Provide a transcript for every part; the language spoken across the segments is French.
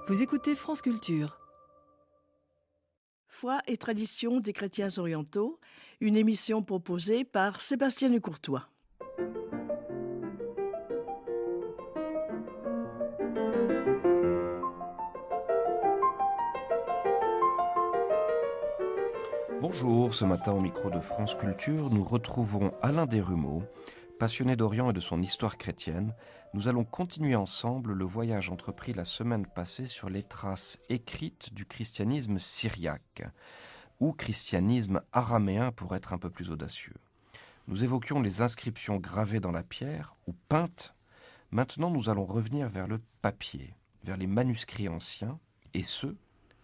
Vous écoutez France Culture. Foi et tradition des chrétiens orientaux, une émission proposée par Sébastien Lecourtois. Bonjour, ce matin au micro de France Culture, nous retrouvons Alain Desrumeaux. Passionné d'Orient et de son histoire chrétienne, nous allons continuer ensemble le voyage entrepris la semaine passée sur les traces écrites du christianisme syriaque, ou christianisme araméen pour être un peu plus audacieux. Nous évoquions les inscriptions gravées dans la pierre ou peintes. Maintenant, nous allons revenir vers le papier, vers les manuscrits anciens, et ceux,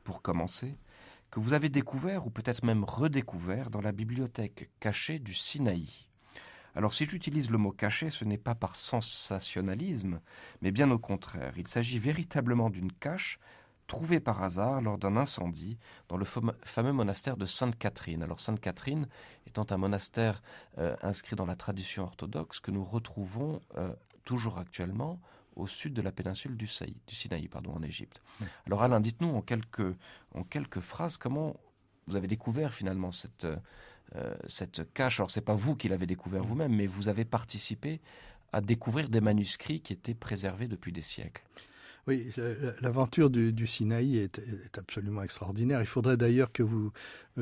pour commencer, que vous avez découverts ou peut-être même redécouverts dans la bibliothèque cachée du Sinaï. Alors si j'utilise le mot caché, ce n'est pas par sensationnalisme, mais bien au contraire. Il s'agit véritablement d'une cache trouvée par hasard lors d'un incendie dans le fameux monastère de Sainte-Catherine. Alors Sainte-Catherine étant un monastère inscrit dans la tradition orthodoxe que nous retrouvons toujours actuellement au sud de la péninsule du Sinaï, en Égypte. Alors Alain, dites-nous en quelques phrases comment vous avez découvert finalement cette cache. Alors, ce n'est pas vous qui l'avez découvert vous-même, mais vous avez participé à découvrir des manuscrits qui étaient préservés depuis des siècles. Oui, l'aventure du Sinaï est absolument extraordinaire. Il faudrait d'ailleurs que vous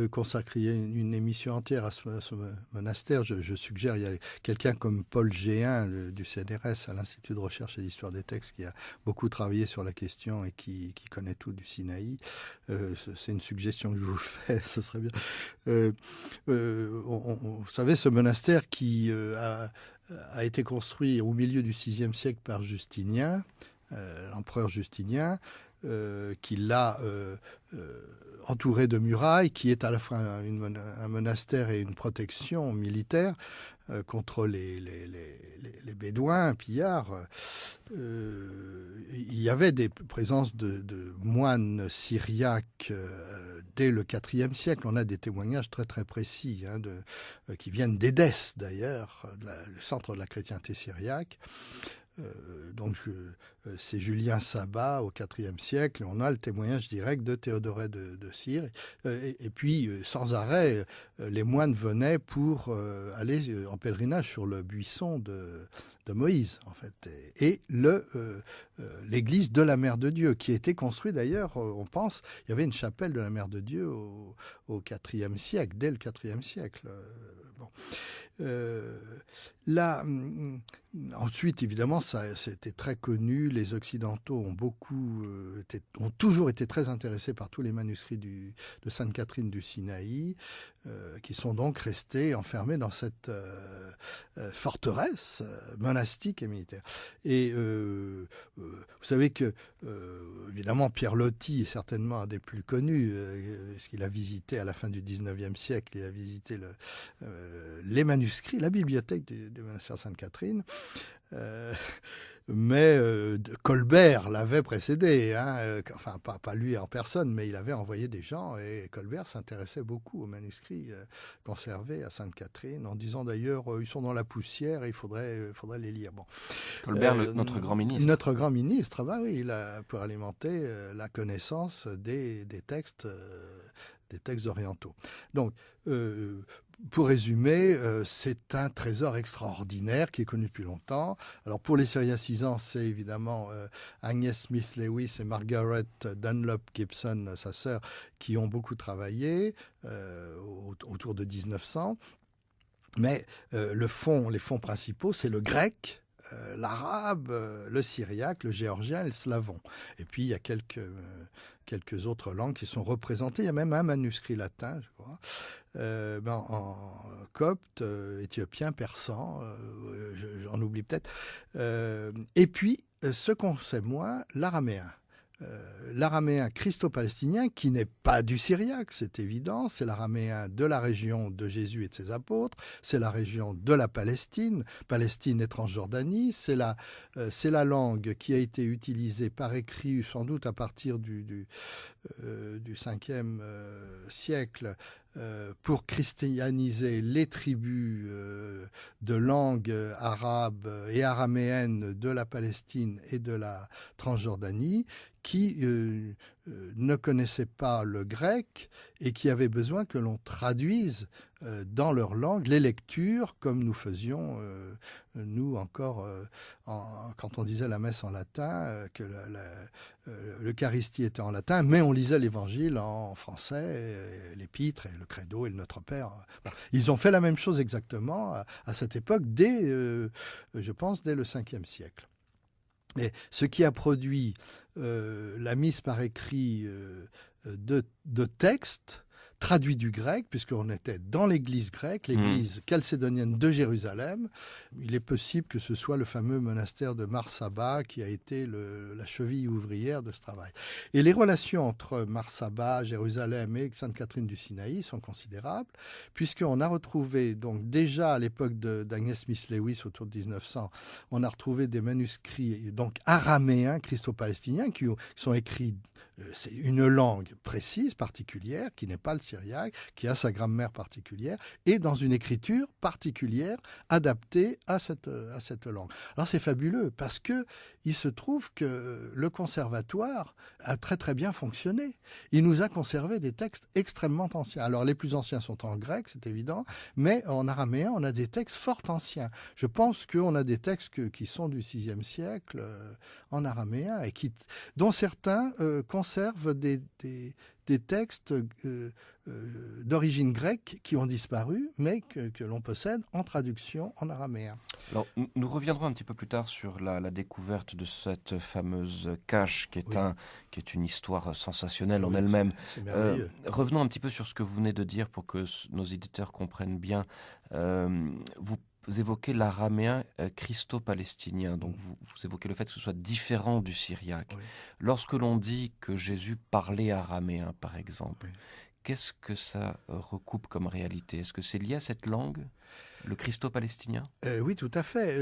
consacriez une émission entière à ce monastère. Je suggère, il y a quelqu'un comme Paul Géin du CNRS, à l'Institut de recherche et d'histoire des textes, qui a beaucoup travaillé sur la question et qui connaît tout du Sinaï. C'est une suggestion que je vous fais, ce serait bien. Vous savez, ce monastère qui a été construit au milieu du VIe siècle par Justinien, l'empereur Justinien, qui l'a entouré de murailles, qui est à la fois un monastère et une protection militaire contre les Bédouins, pillards. Il y avait des présences de moines syriaques dès le IVe siècle. On a des témoignages très très précis qui viennent d'Édesse d'ailleurs, le centre de la chrétienté syriaque. C'est Julien Sabat au IVe siècle. On a le témoignage direct de Théodoret de Cire. Et puis, sans arrêt, les moines venaient pour aller en pèlerinage sur le buisson de Moïse, en fait. Et l'église de la Mère de Dieu, qui a été construite d'ailleurs, on pense, il y avait une chapelle de la Mère de Dieu au IVe siècle, dès le IVe siècle. Là, ensuite, évidemment, c'était très connu. Les Occidentaux ont toujours été très intéressés par tous les manuscrits de Sainte-Catherine du Sinaï, qui sont donc restés enfermés dans cette forteresse monastique et militaire. Et vous savez que, évidemment, Pierre Loti est certainement un des plus connus, parce qu'il a visité à la fin du XIXe siècle, il a visité les manuscrits, la bibliothèque du monastère Sainte-Catherine. Mais Colbert l'avait précédé, enfin pas lui en personne, mais il avait envoyé des gens, et Colbert s'intéressait beaucoup aux manuscrits conservés à Sainte-Catherine, en disant d'ailleurs ils sont dans la poussière et il faudrait les lire. Bon. Colbert, notre grand ministre. Notre grand ministre, oui, pour alimenter la connaissance des textes orientaux. Donc, pour résumer, c'est un trésor extraordinaire qui est connu depuis longtemps. Alors pour les syriacisants, c'est évidemment Agnès Smith Lewis et Margaret Dunlop Gibson, sa sœur, qui ont beaucoup travaillé autour de 1900. Mais les fonds principaux, c'est le grec, l'arabe, le syriaque, le géorgien et le slavon. Et puis il y a quelques autres langues qui sont représentées. Il y a même un manuscrit latin, je crois, en copte, éthiopien, persan, j'en oublie peut-être. Et puis, ce qu'on sait moins, l'araméen. L'araméen christo-palestinien, qui n'est pas du syriaque, c'est évident, c'est l'araméen de la région de Jésus et de ses apôtres, c'est la région de la Palestine et Transjordanie, c'est la langue qui a été utilisée par écrit sans doute à partir du 5e siècle pour christianiser les tribus de langue arabe et araméenne de la Palestine et de la Transjordanie, qui ne connaissaient pas le grec et qui avaient besoin que l'on traduise dans leur langue les lectures, comme nous faisions, nous encore, quand on disait la messe en latin, que l'Eucharistie était en latin, mais on lisait l'Évangile en français, l'Épître et le Credo et le Notre Père. Bon, ils ont fait la même chose exactement à cette époque, je pense, dès le 5e siècle. Et ce qui a produit la mise par écrit de textes traduits du grec, puisqu'on était dans l'église grecque, l'église chalcédonienne de Jérusalem. Il est possible que ce soit le fameux monastère de Marsaba qui a été la cheville ouvrière de ce travail. Et les relations entre Marsaba, Jérusalem et Sainte Catherine du Sinaï sont considérables, puisqu'on a retrouvé, donc déjà à l'époque d'Agnès Smith Lewis, autour de 1900, on a retrouvé des manuscrits donc araméens, christo-palestiniens, qui sont écrits. C'est une langue précise, particulière, qui n'est pas le syriaque, qui a sa grammaire particulière, et dans une écriture particulière, adaptée à cette langue. Alors c'est fabuleux, parce qu'il se trouve que le conservatoire a très très bien fonctionné. Il nous a conservé des textes extrêmement anciens. Alors les plus anciens sont en grec, c'est évident, mais en araméen, on a des textes fort anciens. Je pense qu'on a des textes qui sont du VIe siècle en araméen, et dont certains conservent des textes d'origine grecque qui ont disparu, mais que l'on possède en traduction en araméen. Alors, nous reviendrons un petit peu plus tard sur la découverte de cette fameuse cache, qui est une histoire sensationnelle en elle-même. C'est merveilleux. Revenons un petit peu sur ce que vous venez de dire pour que nos éditeurs comprennent bien. Vous évoquez l'araméen christo-palestinien, donc vous évoquez le fait que ce soit différent du syriaque. Oui. Lorsque l'on dit que Jésus parlait araméen, par exemple, qu'est-ce que ça recoupe comme réalité? Est-ce que c'est lié à cette langue, le christo-palestinien? Oui, tout à fait.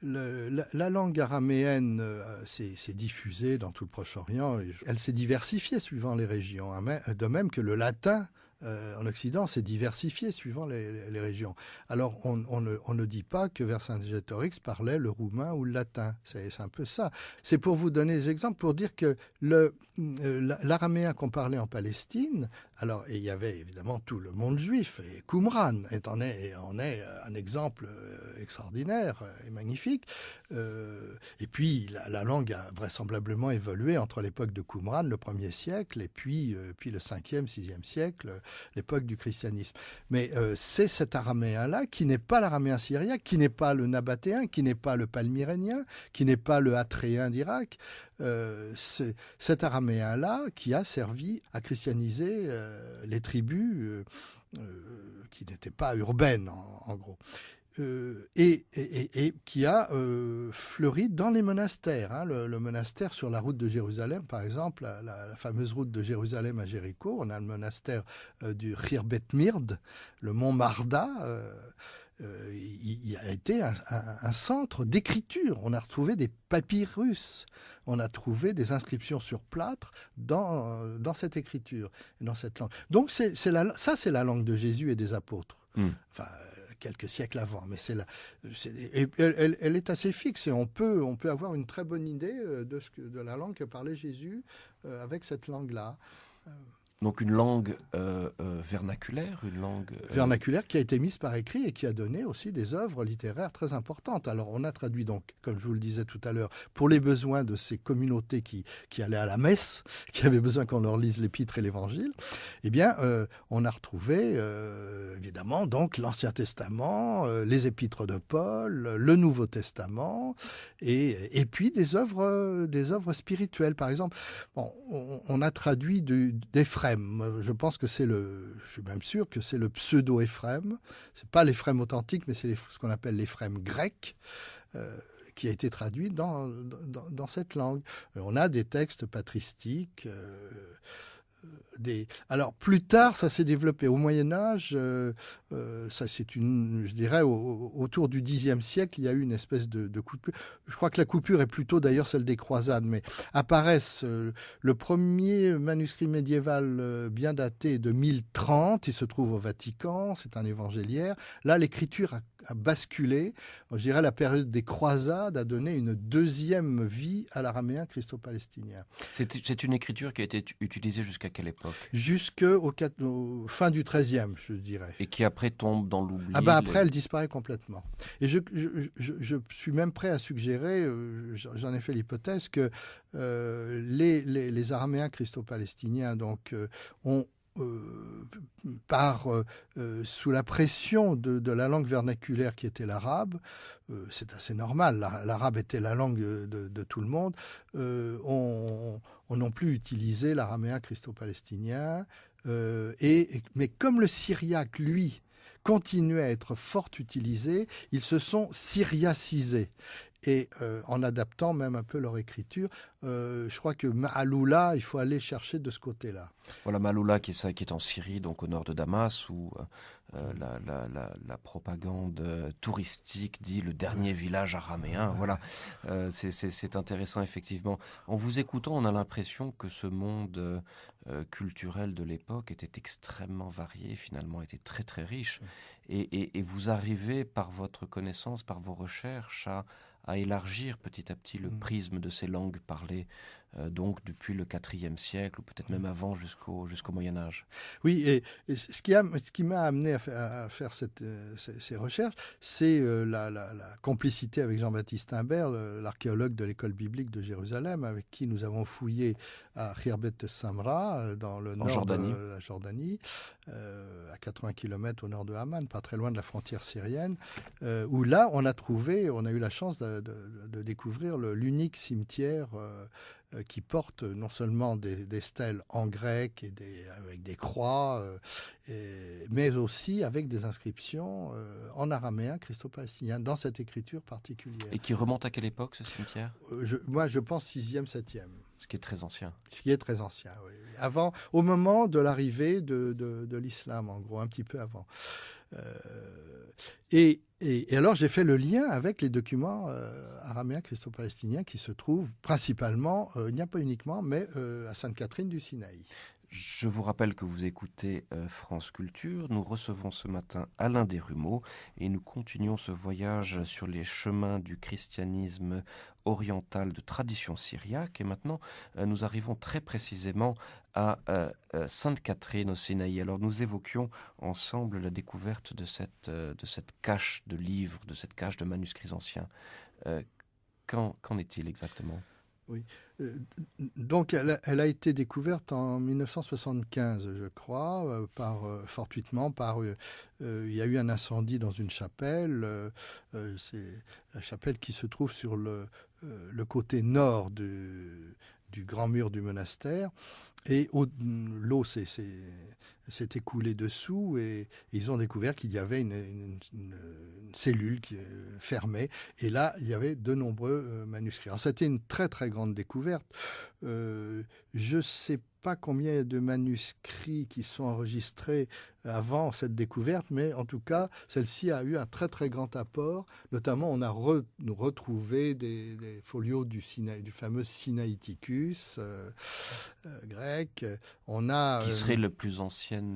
La langue araméenne s'est diffusée dans tout le Proche-Orient. Elle s'est diversifiée suivant les régions, de même que le latin en Occident s'est diversifié suivant les régions. Alors, on ne dit pas que Vercingétorix parlait le roumain ou le latin. C'est un peu ça. C'est pour vous donner des exemples, pour dire que l'araméen qu'on parlait en Palestine, alors, et il y avait évidemment tout le monde juif, et Qumran en est un exemple extraordinaire et magnifique. Et puis, la langue a vraisemblablement évolué entre l'époque de Qumran, le 1er siècle, et puis le 5e, 6e siècle, l'époque du christianisme. Mais c'est cet araméen-là, qui n'est pas l'araméen syriaque, qui n'est pas le nabatéen, qui n'est pas le palmyrénien, qui n'est pas le hatréen d'Irak. C'est cet araméen-là qui a servi à christianiser les tribus qui n'étaient pas urbaines, en gros. Et qui a fleuri dans les monastères. Hein. Le monastère sur la route de Jérusalem, par exemple, la fameuse route de Jérusalem à Jéricho, on a le monastère du Khirbet Mird, le mont Marda. Il a été un centre d'écriture. On a retrouvé des papyrus, on a trouvé des inscriptions sur plâtre dans cette écriture, dans cette langue. Donc ça, c'est la langue de Jésus et des apôtres. Enfin, quelques siècles avant, mais elle est assez fixe, et on peut avoir une très bonne idée de la langue que parlait Jésus avec cette langue-là. Donc une langue vernaculaire, une langue... Vernaculaire qui a été mise par écrit et qui a donné aussi des œuvres littéraires très importantes. Alors on a traduit donc, comme je vous le disais tout à l'heure, pour les besoins de ces communautés qui allaient à la messe, qui avaient besoin qu'on leur lise l'Épître et l'Évangile, eh bien on a retrouvé évidemment donc l'Ancien Testament, les Épîtres de Paul, le Nouveau Testament, et puis des œuvres spirituelles. Par exemple, on a traduit d'Éphrem. Je pense que je suis même sûr que c'est le pseudo-Éphrem. C'est pas l'Éphrem authentique, mais c'est ce qu'on appelle l'Éphrem grec, qui a été traduit dans cette langue. On a des textes patristiques. Alors plus tard, ça s'est développé au Moyen Âge. Ça, je dirais, autour du Xe siècle, il y a eu une espèce de coupure. Je crois que la coupure est plutôt d'ailleurs celle des croisades, mais apparaissent le premier manuscrit médiéval bien daté de 1030. Il se trouve au Vatican. C'est un évangéliaire. Là, l'écriture a basculé. Je dirais la période des croisades a donné une deuxième vie à l'araméen christo-palestinien. C'est une écriture qui a été utilisée jusqu'à quelle époque? Jusqu'au fin du XIIIe, je dirais. Et qui après tombe dans l'oubli. Après, elle disparaît complètement. Et je suis même prêt à suggérer, j'en ai fait l'hypothèse, que les araméens christo-palestiniens donc, ont sous la pression de la langue vernaculaire qui était l'arabe, c'est assez normal, l'arabe était la langue de tout le monde, on non plus utilisé l'araméen christo-palestinien, mais comme le syriaque, lui, continuait à être fort utilisé, ils se sont syriacisés. Et en adaptant même un peu leur écriture, je crois que Ma'aloula, il faut aller chercher de ce côté-là. Voilà, Ma'aloula qui est en Syrie, donc au nord de Damas, où la propagande touristique dit le dernier village araméen. Voilà, c'est intéressant effectivement. En vous écoutant, on a l'impression que ce monde culturel de l'époque était extrêmement varié, finalement était très très riche. Et vous arrivez par votre connaissance, par vos recherches, à élargir petit à petit le prisme de ces langues parlées, donc depuis le IVe siècle, ou peut-être même avant jusqu'au Moyen-Âge. Oui, et ce qui m'a amené à faire ces recherches, c'est la complicité avec Jean-Baptiste Imbert, l'archéologue de l'école biblique de Jérusalem, avec qui nous avons fouillé à Khirbet es-Samra, dans le nord de la Jordanie, à 80 km au nord de Amman, pas très loin de la frontière syrienne, où là, on a eu la chance de découvrir l'unique cimetière qui porte non seulement des stèles en grec avec des croix, mais aussi avec des inscriptions en araméen christo-palestinien, dans cette écriture particulière. Et qui remonte à quelle époque, ce cimetière? Moi, je pense 6e, 7e. Ce qui est très ancien. Ce qui est très ancien, oui. Au moment de l'arrivée de l'islam, en gros, un petit peu avant. Et alors, j'ai fait le lien avec les documents araméens christo-palestiniens qui se trouvent principalement, il n'y a pas uniquement, mais à Sainte-Catherine du Sinaï. Je vous rappelle que vous écoutez France Culture. Nous recevons ce matin Alain Desrumeaux et nous continuons ce voyage sur les chemins du christianisme oriental de tradition syriaque. Et maintenant, nous arrivons très précisément à Sainte-Catherine au Sinaï. Alors nous évoquions ensemble la découverte de cette cache de livres, de cette cache de manuscrits anciens. Qu'en est-il exactement ? Oui. Donc, elle a été découverte en 1975, je crois, fortuitement. Il y a eu un incendie dans une chapelle. C'est la chapelle qui se trouve sur le côté nord du grand mur du monastère. Et l'eau s'est écoulée dessous et ils ont découvert qu'il y avait une cellule fermée. Et là, il y avait de nombreux manuscrits. Alors, c'était une très, très grande découverte. Je ne sais pas combien il y a de manuscrits qui sont enregistrés avant cette découverte, mais en tout cas, celle-ci a eu un très très grand apport. Notamment, on a retrouvé des folios du fameux Sinaiticus grec. Qui serait la plus ancienne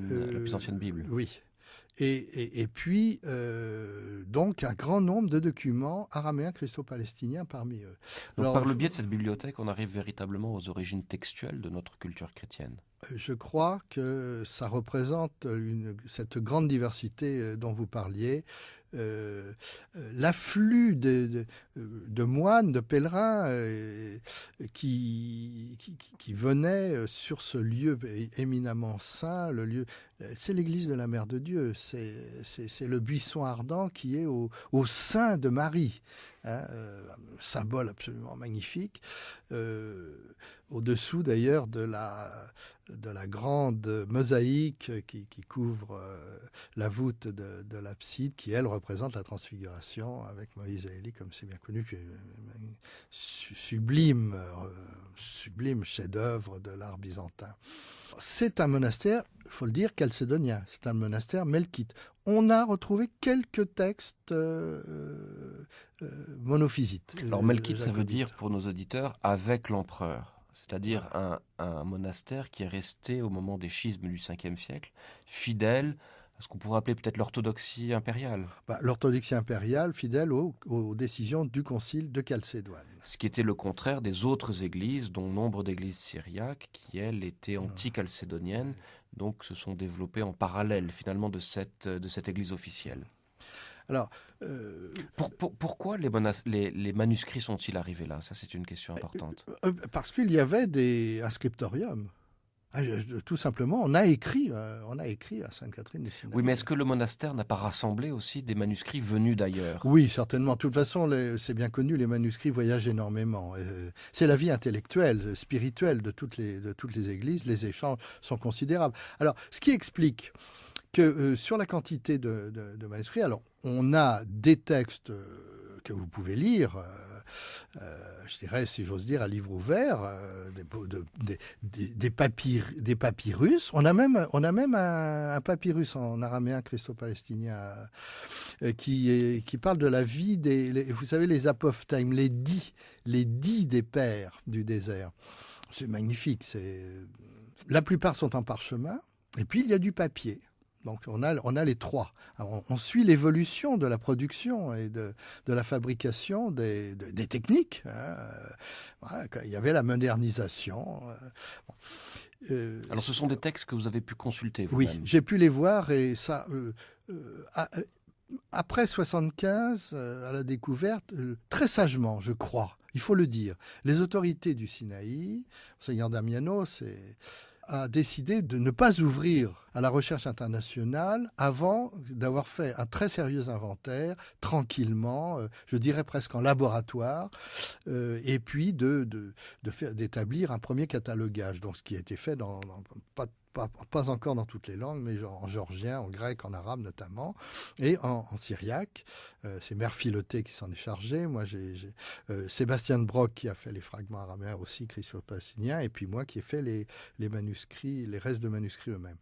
Bible. Oui. Et puis, donc, un grand nombre de documents araméens christo-palestiniens parmi eux. Donc, par le biais de cette bibliothèque, on arrive véritablement aux origines textuelles de notre culture chrétienne. Je crois que ça représente cette grande diversité dont vous parliez. L'afflux de moines, de pèlerins qui venaient sur ce lieu éminemment saint, c'est l'église de la Mère de Dieu, c'est le buisson ardent qui est au sein de Marie, hein, symbole absolument magnifique, au-dessous d'ailleurs de la grande mosaïque qui couvre la voûte de l'abside, qui elle représente la transfiguration avec Moïse et Élie, comme c'est bien connu, qui est un sublime chef-d'œuvre de l'art byzantin. c'est un monastère, il faut le dire, chalcédonien. C'est un monastère melkite. On a retrouvé quelques textes monophysites. Alors melkite, ça veut jacobites. dire, pour nos auditeurs, avec l'empereur. C'est-à-dire un monastère qui est resté au moment des schismes du 5e siècle, fidèle à ce qu'on pourrait appeler peut-être l'orthodoxie impériale. L'orthodoxie impériale, fidèle aux décisions du concile de Chalcédoine. Ce qui était le contraire des autres églises, dont nombre d'églises syriaques, qui elles étaient anti-chalcédoniennes, donc se sont développées en parallèle finalement de cette église officielle. Alors, pourquoi les manuscrits sont-ils arrivés là? Ça, c'est une question importante. Parce qu'il y avait un scriptorium. Tout simplement, on a écrit à Sainte-Catherine des Sinaï. Oui, mais est-ce que le monastère n'a pas rassemblé aussi des manuscrits venus d'ailleurs? Oui, certainement. De toute façon, c'est bien connu, les manuscrits voyagent énormément. C'est la vie intellectuelle, spirituelle de toutes les églises. Les échanges sont considérables. Alors, ce qui explique que sur la quantité de manuscrits, alors on a des textes que vous pouvez lire, je dirais, si j'ose dire, à livre ouvert, des papyrus. On a même un papyrus en araméen christo-palestinien qui parle de la vie vous savez, les apophthegmes, les dits des pères du désert. C'est magnifique. La plupart sont en parchemin, et puis il y a du papier. Donc on a les trois. Alors, on suit l'évolution de la production et de la fabrication des techniques. Il y avait la modernisation. Alors ce sont des textes que vous avez pu consulter Oui, vous-même. j'ai pu les voir et ça... après 75, à la découverte, très sagement, je crois, il faut le dire, les autorités du Sinaï, Monseigneur Damiano, a décidé de ne pas ouvrir à la recherche internationale avant d'avoir fait un très sérieux inventaire, tranquillement, je dirais presque en laboratoire, et puis d'établir un premier catalogage. Donc ce qui a été fait pas encore dans toutes les langues, mais en géorgien, en grec, en arabe notamment, et en syriaque. C'est Mère Philoté qui s'en est chargé. Moi, j'ai Sébastien de Broc qui a fait les fragments araméens aussi, christo-palestiniens, et puis moi qui ai fait les manuscrits, les restes de manuscrits eux-mêmes.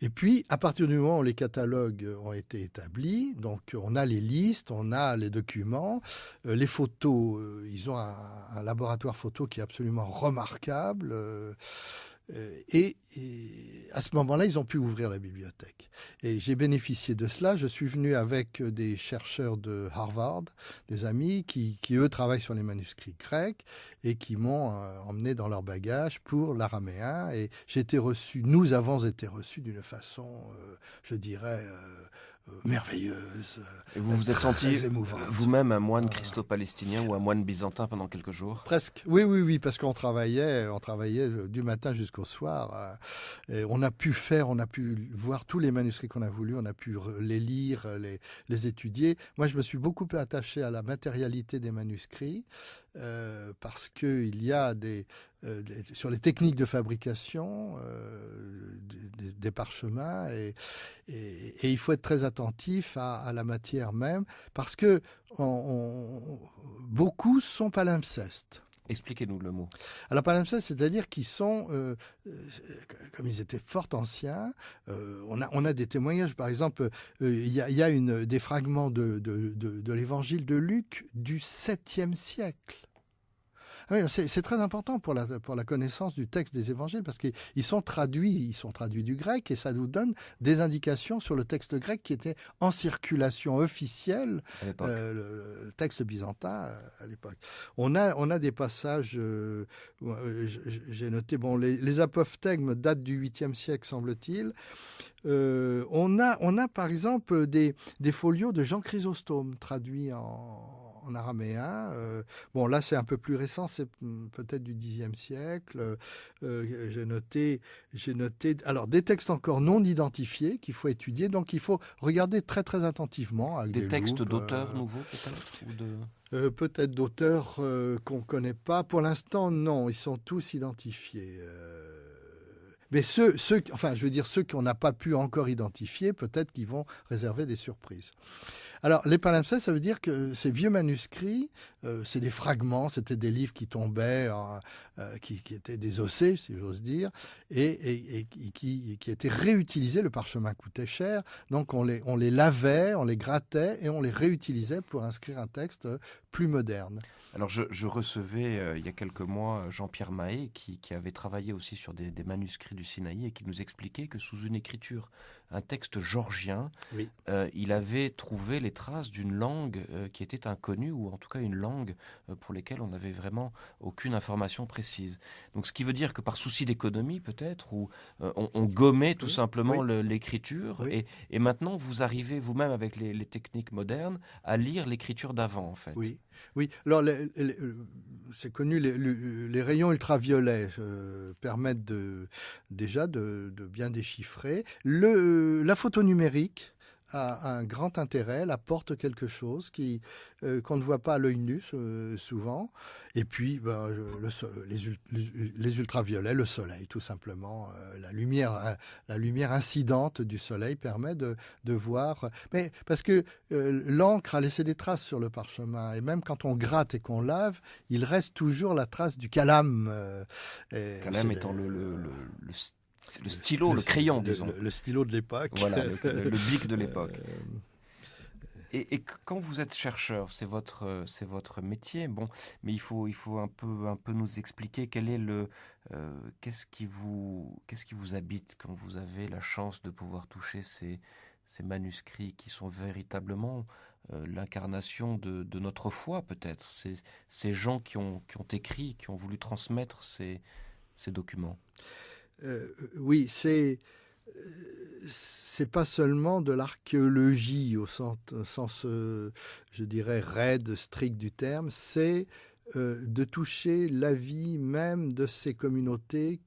Et puis, à partir du moment où les catalogues ont été établis, donc on a les listes, on a les documents, les photos, ils ont un laboratoire photo qui est absolument remarquable. Et à ce moment-là, ils ont pu ouvrir la bibliothèque. Et j'ai bénéficié de cela. Je suis venu avec des chercheurs de Harvard, des amis qui eux, travaillent sur les manuscrits grecs et qui m'ont emmené dans leur bagage pour l'araméen. Et nous avons été reçus d'une façon, je dirais... merveilleuse. Et vous vous êtes senti émouvante. Vous-même un moine christo-palestinien ou un moine byzantin pendant quelques jours? Presque. Oui, parce qu'on travaillait du matin jusqu'au soir. Et on a pu voir tous les manuscrits qu'on a voulu, on a pu les lire, les étudier. Moi, je me suis beaucoup attaché à la matérialité des manuscrits parce qu'il y a sur les techniques de fabrication des parchemins et il faut être très attentif à la matière même parce que beaucoup sont palimpsestes. Expliquez-nous le mot. Alors palimpsestes, c'est-à-dire qu'ils sont, comme ils étaient fort anciens, on a des témoignages, par exemple, il y a des fragments de l'évangile de Luc du 7e siècle. Oui, c'est très important pour la connaissance du texte des évangiles parce qu'ils sont traduits du grec et ça nous donne des indications sur le texte grec qui était en circulation officielle, le texte byzantin à l'époque. On a des passages, j'ai noté, les apophthegmes datent du 8e siècle semble-t-il. On a par exemple des folios de Jean Chrysostome traduits en araméen. Là, c'est un peu plus récent, c'est peut-être du Xe siècle. J'ai noté alors, des textes encore non identifiés qu'il faut étudier, donc il faut regarder très, très attentivement. Avec des textes loupes, d'auteurs nouveaux, peut-être peut-être d'auteurs qu'on ne connaît pas. Pour l'instant, non, ils sont tous identifiés. Mais ceux qu'on n'a pas pu encore identifier, peut-être qu'ils vont réserver des surprises. Alors, les palimpsestes, ça veut dire que ces vieux manuscrits, c'est des fragments, c'était des livres qui tombaient, qui étaient désossés, si j'ose dire, et qui étaient réutilisés. Le parchemin coûtait cher, donc on les lavait, on les grattait et on les réutilisait pour inscrire un texte plus moderne. Alors je recevais il y a quelques mois Jean-Pierre Mahé qui avait travaillé aussi sur des manuscrits du Sinaï et qui nous expliquait que sous une écriture, un texte georgien, Oui. Il avait trouvé les traces d'une langue qui était inconnue, ou en tout cas une langue pour laquelle on n'avait vraiment aucune information précise. Donc ce qui veut dire que par souci d'économie peut-être, ou on gommait tout simplement l'écriture, Oui. et maintenant vous arrivez vous-même avec les techniques modernes à lire l'écriture d'avant en fait. Oui, oui. Alors, c'est connu, les rayons ultraviolets permettent déjà de bien déchiffrer. La photo numérique a un grand intérêt, elle apporte quelque chose qu'on ne voit pas à l'œil nu souvent. Et puis, les ultraviolets, le soleil, tout simplement. La lumière incidente du soleil permet de voir. Mais parce que l'encre a laissé des traces sur le parchemin. Et même quand on gratte et qu'on lave, il reste toujours la trace du calame. Calame étant le stylo, le crayon, disons. Le stylo de l'époque. Voilà, le bic de l'époque. Et quand vous êtes chercheur, c'est votre métier, bon, mais il faut un peu nous expliquer qu'est-ce qui vous habite quand vous avez la chance de pouvoir toucher ces manuscrits qui sont véritablement l'incarnation de notre foi, peut-être, ces gens qui ont écrit, qui ont voulu transmettre ces documents. Oui, c'est pas seulement de l'archéologie au sens je dirais, raide, strict du terme, c'est de toucher la vie même de ces communautés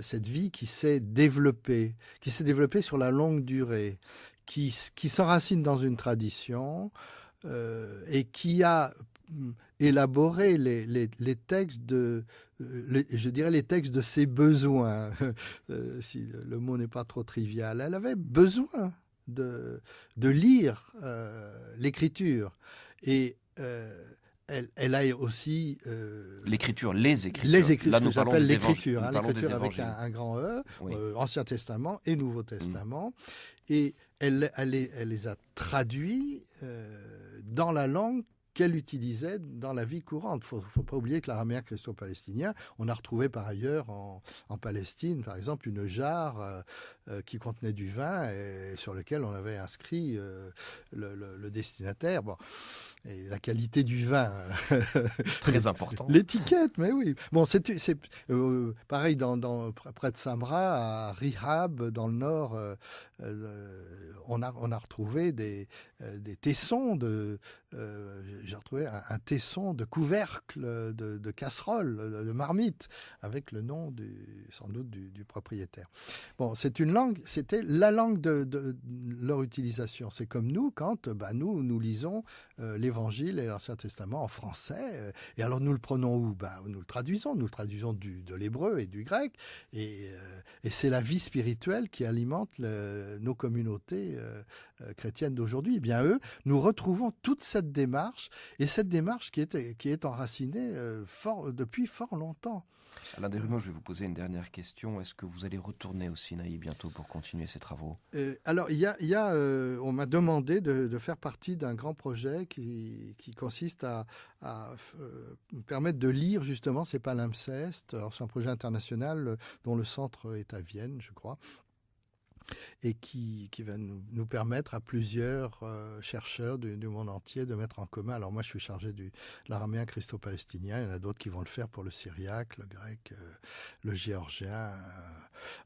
cette vie qui s'est développée sur la longue durée, qui s'enracine dans une tradition et qui a élaboré les textes je dirais les textes de ses besoins, si le mot n'est pas trop trivial. Elle avait besoin de lire l'écriture et elle a aussi... L'écriture, les écritures. Les écritures, là, nous ce que j'appelle l'écriture, l'écriture avec un grand E, oui. Ancien Testament et Nouveau Testament. Et elle les a traduits dans la langue qu'elle utilisait dans la vie courante. Il ne faut pas oublier que l'araméen christo-palestinien, on a retrouvé par ailleurs en Palestine, par exemple, une jarre qui contenait du vin et sur lequel on avait inscrit le destinataire. Bon. Et la qualité du vin. Très important. L'étiquette, mais oui. Bon, c'est pareil près de Samra, à Rihab, dans le nord, on a retrouvé des tessons j'ai retrouvé un tesson de couvercle de casserole, de marmite, avec le nom sans doute du propriétaire. Bon, c'était la langue de leur utilisation. C'est comme nous, quand nous lisons l'Évangile et l'Ancien Testament en français. Et alors, nous le prenons où ? Nous le traduisons de l'hébreu et du grec. Et c'est la vie spirituelle qui alimente nos communautés chrétiennes d'aujourd'hui. Eh bien, nous retrouvons toute cette démarche, et cette démarche qui est enracinée depuis fort longtemps. Alain Desrumaux, je vais vous poser une dernière question. Est-ce que vous allez retourner au Sinaï bientôt pour continuer ces travaux ? Alors, on m'a demandé de faire partie d'un grand projet qui consiste à permettre de lire justement ces palimpsestes. Alors, c'est un projet international dont le centre est à Vienne, je crois, et qui va nous permettre à plusieurs chercheurs du monde entier de mettre en commun. Alors moi, je suis chargé de l'araméen christo-palestinien. Il y en a d'autres qui vont le faire pour le syriaque, le grec, le géorgien.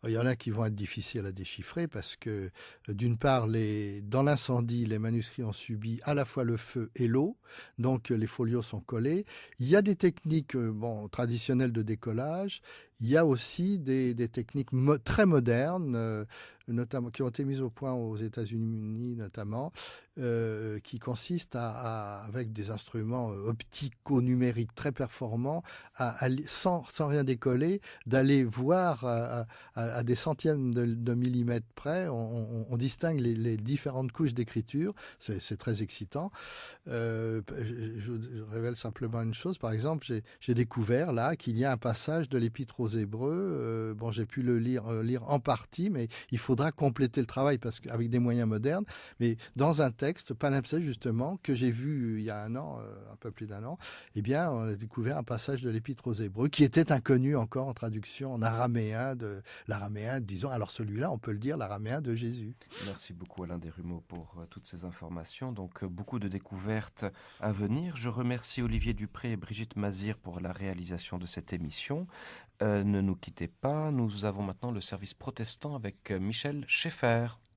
Il y en a qui vont être difficiles à déchiffrer parce que, d'une part, dans l'incendie, les manuscrits ont subi à la fois le feu et l'eau, donc les folios sont collés. Il y a des techniques traditionnelles de décollage. Il y a aussi des techniques très modernes, notamment, qui ont été mises au point aux États-Unis notamment, qui consiste avec des instruments optico-numériques très performants, sans rien décoller, d'aller voir à des centièmes de millimètres près. On distingue les différentes couches d'écriture. C'est très excitant. Je vous révèle simplement une chose. Par exemple, j'ai découvert là qu'il y a un passage de l'Épître aux Hébreux. J'ai pu le lire en partie, mais il faudra compléter le travail avec des moyens modernes. Mais dans un texte, palimpseste justement, que j'ai vu il y a un an, un peu plus d'1 an, eh bien, on a découvert un passage de l'Épître aux Hébreux qui était inconnu encore en traduction en araméen, disons. Alors celui-là, on peut le dire, l'araméen de Jésus. Merci beaucoup Alain Desrumeaux pour toutes ces informations. Donc beaucoup de découvertes à venir. Je remercie Olivier Dupré et Brigitte Mazir pour la réalisation de cette émission. Ne nous quittez pas, nous avons maintenant le service protestant avec Michel Schaeffer.